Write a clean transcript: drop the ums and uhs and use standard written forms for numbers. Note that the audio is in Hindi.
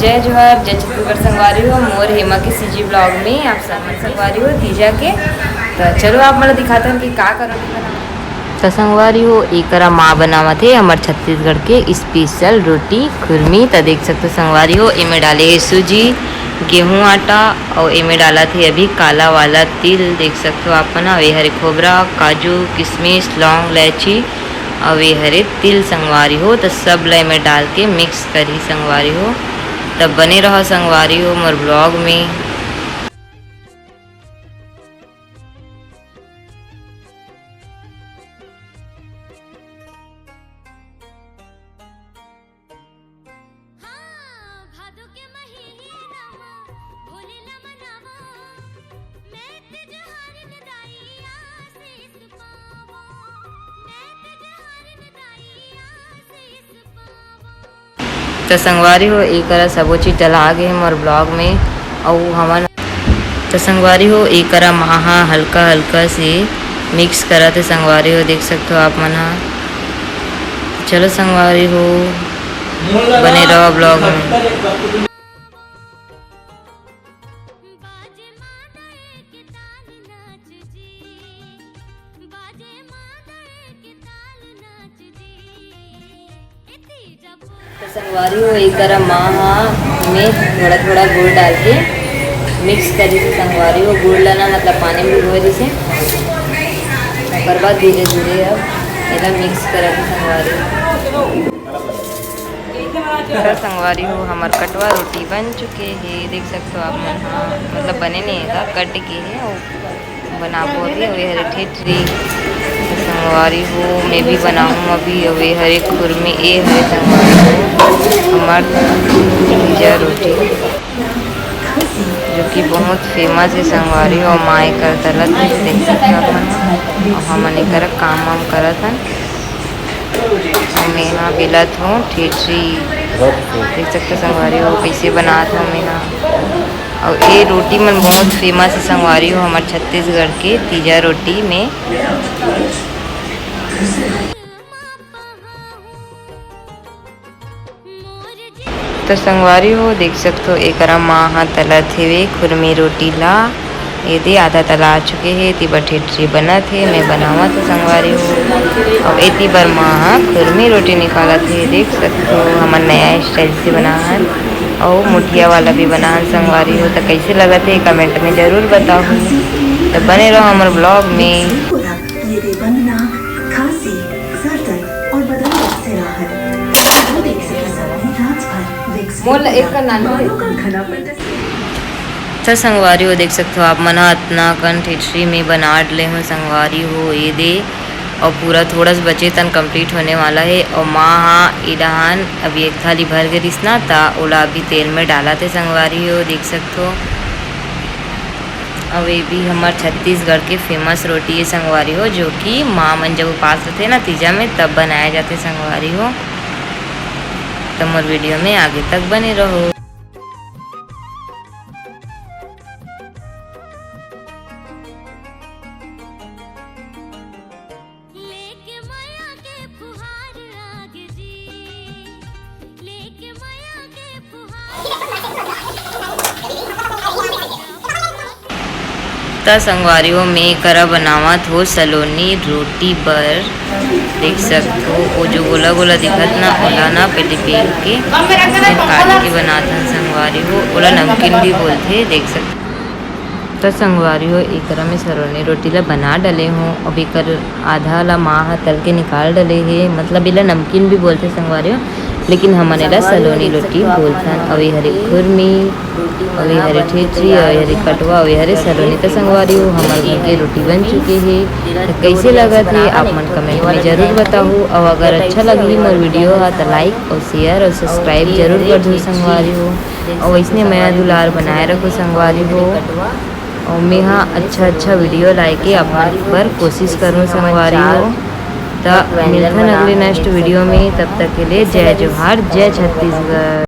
जय जोहार जय छत्तीसगढ़ संगवारी हो मोर हेमा के सीजी ब्लॉग में आप सब संगवारी हो तीजा के। तो चलो आप मतलब दिखाते हैं कि का करो। तो संगवारी हो एकरा माँ बनावत है हमारे छत्तीसगढ़ के स्पेशल रोटी खुरमी। तो देख सकते संगवारी हो इमें डाले है सूजी गेहूं आटा और इमें डाला थे अभी काला वाला तिल। देख सकते हो आप ना वे हरे खोबरा काजू किशमिश लौंग इलायची और वे हरे तिल संगवारी हो। तो सब लय में डाल के मिक्स करी संगवारी हो। तब बने रहो संगवारी हो मोर ब्लॉग में। तो संगवारी हो एक सबो चीज डला गए मोर ब्लॉग में और हमन। तो संगवारी हो एक महा हल्का हल्का से मिक्स करते संगवारी हो। देख सकते हो आप मन। चलो संगवारी हो बने रहो ब्लॉग में। तो संगवारी हो एक माँ में थोड़ा थोड़ा गुड़ डाल के मिक्स करी थी संगवारी हो। गुड़ लाना मतलब पानी में भिगोए जैसे और बाद धीरे धीरे अब इधर मिक्स करा थी संगवारी हो। तो संगवारी हो हमार कटवा रोटी बन चुके हैं। देख सकते हो आप मन। हाँ मतलब बने नहीं है कट के है और बनाबो अभी वे हरे ठेठरी। तो संगवारी हो मैं भी बनाऊँ अभी वे हरे खुरमी ए हरे संगवारी हो हमार तीजा रोटी जो कि बहुत फेमस है संगवारी हो। माँ कर तलत देख सकते हो अपन और हमन कर काम वाम करत हन। मैं यहाँ बेलत हूँ ठेठरी। देख सकते संगवारी हो कैसे बनात हूँ मैं यहाँ। और ये रोटी मन बहुत फेमस है संगवारी हो हमारे छत्तीसगढ़ के तीजा रोटी में। तो संगवारी हो देख सकते हो एक माँ तलत हेवे खुरमी रोटी ला ये आधा तला आ चुके हैं। इतनी बार ठेठरी बना थे मैं बनावा तो संगवारी हो और इतनी बार माँ खुरमी रोटी निकाला थे। देख सकते हो हमार नया स्टाइल से बना और मुठिया वाला भी बना संगवारी हो। तो कैसे लगा थे कमेंट में ज़रूर बताओ। तो बने रहो हमारे ब्लॉग में। तो संगवारी हो देख सकते हो आप मना इतना कन ठेठरी में बना ले हूँ संगवारी हो ये दे और पूरा थोड़ा सा बचे तन कंप्लीट होने वाला है। और माँ इडहान अभी एक थाली भर के रिसना था ओला अभी तेल में डाला थे संगवारी हो। देख सकते हो और ये भी हमारे छत्तीसगढ़ के फेमस रोटी है संगवारी हो जो कि माँ मन जब उपास थे ना तीजा में तब बनाए जाते संगवारी हो। तो मोर वीडियो में आगे तक बने रहो। तो संगवारी हो मैं करा बनावत हो सलोनी रोटी पर। देख सकते हो वो जो गोला गोला दिखत ना ओला ना पहले बेल के काट के बनाता संगवारी हो। ओला नमकीन भी बोलते देख सकते। तो संगवारी हो एक में सलोनी रोटी ला बना डले हूँ अब एक आधा ला माँ तल के निकाल डले है मतलब इला नमकीन भी बोलते संगवारी हो लेकिन हमने ला सलोनी रोटी बोलते। और हरे खुरमी और हरे ठेठरी और हरे कटवा और हरे सलोनी। तो संगवारी हो हमारे घर की रोटी बन चुकी है। तो कैसे लगा थे आप मन कमेंट में ज़रूर बताओ। और अगर अच्छा लगी मोर वीडियो है तो लाइक और शेयर और सब्सक्राइब जरूर कर दो संगवारी हो। और वैसने मैं दुलार बनाए रखो संगवारी हो और मैं हाँ अच्छा वीडियो लाए के आप पर कोशिश करूँ संगवारी हो। तो मिलते हैं अगले नेक्स्ट वीडियो में। तब तक के लिए जय जोहार जय छत्तीसगढ़।